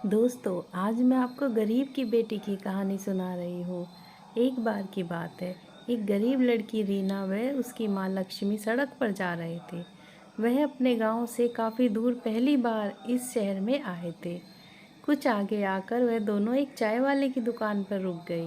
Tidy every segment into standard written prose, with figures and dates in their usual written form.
दोस्तों, आज मैं आपको गरीब की बेटी की कहानी सुना रही हूँ। एक बार की बात है, एक गरीब लड़की रीना व उसकी माँ लक्ष्मी सड़क पर जा रहे थे। वह अपने गांव से काफ़ी दूर पहली बार इस शहर में आए थे। कुछ आगे आकर वह दोनों एक चाय वाले की दुकान पर रुक गई।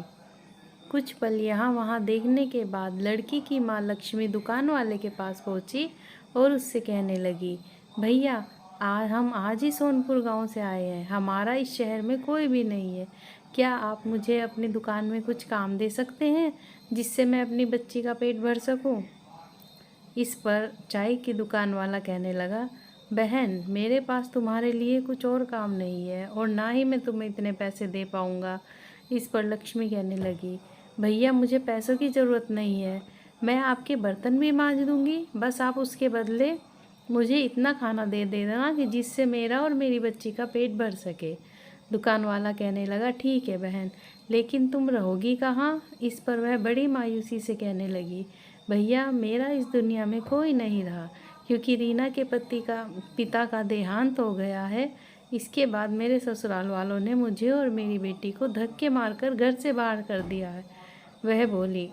कुछ पल यहाँ वहाँ देखने के बाद लड़की की माँ लक्ष्मी दुकान वाले के पास पहुँची और उससे कहने लगी, भैया, हम आज ही सोनपुर गांव से आए हैं। हमारा इस शहर में कोई भी नहीं है। क्या आप मुझे अपनी दुकान में कुछ काम दे सकते हैं जिससे मैं अपनी बच्ची का पेट भर सकूं? इस पर चाय की दुकान वाला कहने लगा, बहन, मेरे पास तुम्हारे लिए कुछ और काम नहीं है और ना ही मैं तुम्हें इतने पैसे दे पाऊँगा। इस पर लक्ष्मी कहने लगी, भैया, मुझे पैसों की ज़रूरत नहीं है। मैं आपके बर्तन भी मांज दूँगी, बस आप उसके बदले मुझे इतना खाना दे देना कि जिससे मेरा और मेरी बच्ची का पेट भर सके। दुकान वाला कहने लगा, ठीक है बहन, लेकिन तुम रहोगी कहाँ? इस पर वह बड़ी मायूसी से कहने लगी, भैया, मेरा इस दुनिया में कोई नहीं रहा, क्योंकि रीना के पिता का देहांत हो गया है। इसके बाद मेरे ससुराल वालों ने मुझे और मेरी बेटी को धक्के मारकर घर से बाहर कर दिया है। वह बोली,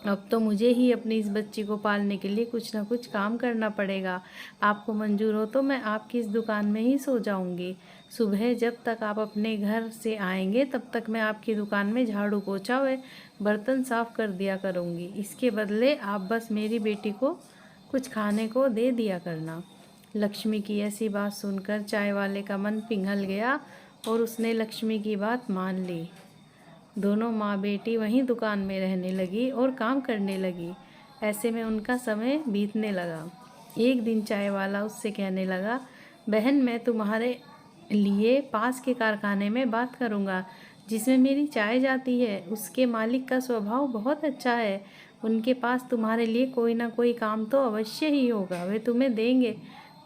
अब तो मुझे ही अपनी इस बच्ची को पालने के लिए कुछ ना कुछ काम करना पड़ेगा। आपको मंजूर हो तो मैं आपकी इस दुकान में ही सो जाऊंगी। सुबह जब तक आप अपने घर से आएंगे तब तक मैं आपकी दुकान में झाड़ू पोछा व बर्तन साफ कर दिया करूंगी। इसके बदले आप बस मेरी बेटी को कुछ खाने को दे दिया करना। लक्ष्मी की ऐसी बात सुनकर चाय वाले का मन पिघल गया और उसने लक्ष्मी की बात मान ली। दोनों माँ बेटी वहीं दुकान में रहने लगी और काम करने लगी। ऐसे में उनका समय बीतने लगा। एक दिन चाय वाला उससे कहने लगा, बहन, मैं तुम्हारे लिए पास के कारखाने में बात करूँगा जिसमें मेरी चाय जाती है। उसके मालिक का स्वभाव बहुत अच्छा है। उनके पास तुम्हारे लिए कोई ना कोई काम तो अवश्य ही होगा। वे तुम्हें देंगे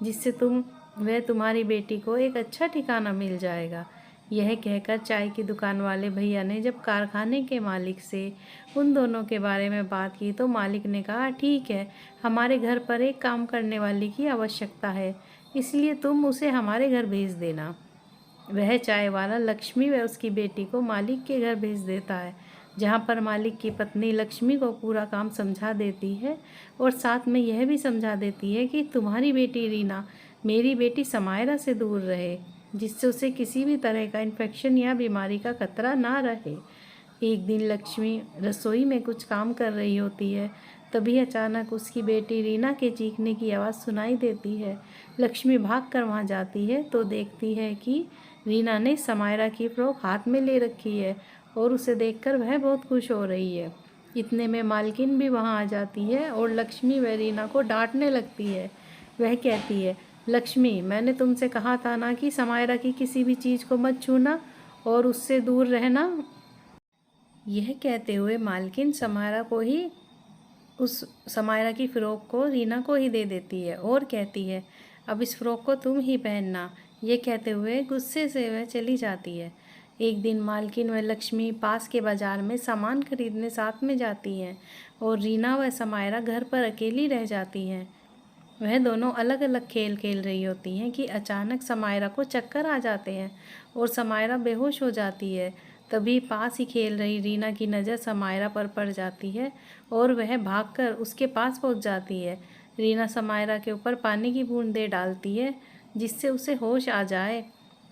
जिससे वह तुम्हारी बेटी को एक अच्छा ठिकाना मिल जाएगा। यह कहकर चाय की दुकान वाले भैया ने जब कारखाने के मालिक से उन दोनों के बारे में बात की तो मालिक ने कहा, ठीक है, हमारे घर पर एक काम करने वाली की आवश्यकता है, इसलिए तुम उसे हमारे घर भेज देना। वह चाय वाला लक्ष्मी व उसकी बेटी को मालिक के घर भेज देता है, जहाँ पर मालिक की पत्नी लक्ष्मी को पूरा काम समझा देती है और साथ में यह भी समझा देती है कि तुम्हारी बेटी रीना मेरी बेटी समायरा से दूर रहे, जिससे उसे किसी भी तरह का इन्फेक्शन या बीमारी का खतरा ना रहे। एक दिन लक्ष्मी रसोई में कुछ काम कर रही होती है, तभी अचानक उसकी बेटी रीना के चीखने की आवाज़ सुनाई देती है। लक्ष्मी भागकर वहां जाती है तो देखती है कि रीना ने समायरा की फ्रॉक हाथ में ले रखी है और उसे देखकर वह बहुत खुश हो रही है। इतने में मालकिन भी वहां आ जाती है और लक्ष्मी व रीना को डांटने लगती है। वह कहती है, लक्ष्मी, मैंने तुमसे कहा था ना कि समायरा की किसी भी चीज़ को मत छूना और उससे दूर रहना। यह कहते हुए मालकिन समायरा की फ़्रॉक को रीना को ही दे देती है और कहती है, अब इस फ़्रॉक को तुम ही पहनना। ये कहते हुए गुस्से से वह चली जाती है। एक दिन मालकिन व लक्ष्मी पास के बाज़ार में सामान खरीदने साथ में जाती हैं और रीना व समायरा घर पर अकेली रह जाती हैं। वह दोनों अलग अलग खेल खेल रही होती हैं कि अचानक समायरा को चक्कर आ जाते हैं और समायरा बेहोश हो जाती है। तभी पास ही खेल रही रीना की नज़र समायरा पर पड़ जाती है और वह भागकर उसके पास पहुंच जाती है। रीना समायरा के ऊपर पानी की बूंद दे डालती है जिससे उसे होश आ जाए,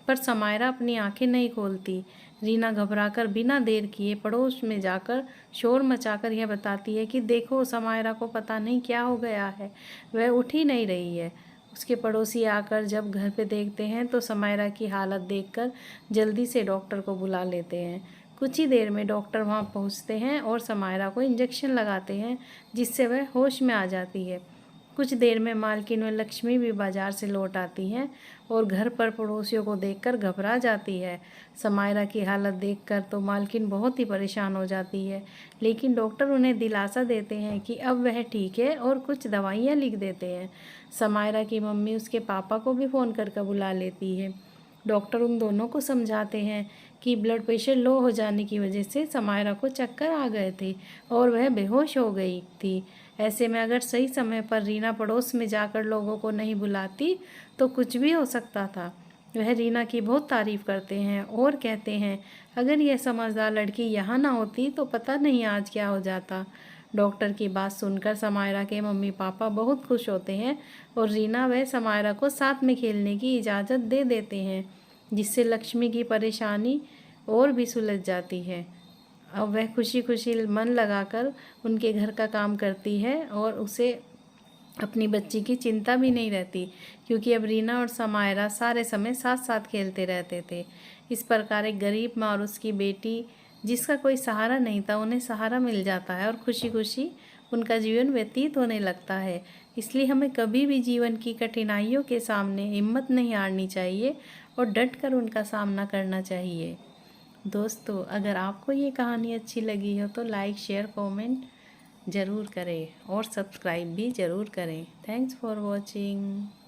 पर समायरा अपनी आंखें नहीं खोलती। रीना घबराकर बिना देर किए पड़ोस में जाकर शोर मचाकर यह बताती है कि देखो, समायरा को पता नहीं क्या हो गया है, वह उठ ही नहीं रही है। उसके पड़ोसी आकर जब घर पे देखते हैं तो समायरा की हालत देखकर जल्दी से डॉक्टर को बुला लेते हैं। कुछ ही देर में डॉक्टर वहां पहुंचते हैं और समायरा को इंजेक्शन लगाते हैं जिससे वह होश में आ जाती है। कुछ देर में मालकिन व लक्ष्मी भी बाजार से लौट आती हैं और घर पर पड़ोसियों को देखकर घबरा जाती है। समायरा की हालत देखकर तो मालकिन बहुत ही परेशान हो जाती है, लेकिन डॉक्टर उन्हें दिलासा देते हैं कि अब वह ठीक है और कुछ दवाइयाँ लिख देते हैं। समायरा की मम्मी उसके पापा को भी फ़ोन करके बुला लेती है। डॉक्टर उन दोनों को समझाते हैं कि ब्लड प्रेशर लो हो जाने की वजह से समायरा को चक्कर आ गए थे और वह बेहोश हो गई थी। ऐसे में अगर सही समय पर रीना पड़ोस में जाकर लोगों को नहीं बुलाती तो कुछ भी हो सकता था। वह रीना की बहुत तारीफ़ करते हैं और कहते हैं, अगर यह समझदार लड़की यहाँ ना होती तो पता नहीं आज क्या हो जाता। डॉक्टर की बात सुनकर समायरा के मम्मी पापा बहुत खुश होते हैं और रीना व समायरा को साथ में खेलने की इजाज़त दे देते हैं, जिससे लक्ष्मी की परेशानी और भी सुलझ जाती है। अब वह खुशी खुशी मन लगाकर उनके घर का काम करती है और उसे अपनी बच्ची की चिंता भी नहीं रहती, क्योंकि अब रीना और समायरा सारे समय साथ साथ खेलते रहते थे। इस प्रकार एक गरीब माँ और उसकी बेटी, जिसका कोई सहारा नहीं था, उन्हें सहारा मिल जाता है और खुशी खुशी उनका जीवन व्यतीत होने लगता है। इसलिए हमें कभी भी जीवन की कठिनाइयों के सामने हिम्मत नहीं हारनी चाहिए और डट कर उनका सामना करना चाहिए। दोस्तों, अगर आपको ये कहानी अच्छी लगी हो तो लाइक शेयर कमेंट ज़रूर करें और सब्सक्राइब भी ज़रूर करें। Thanks for watching.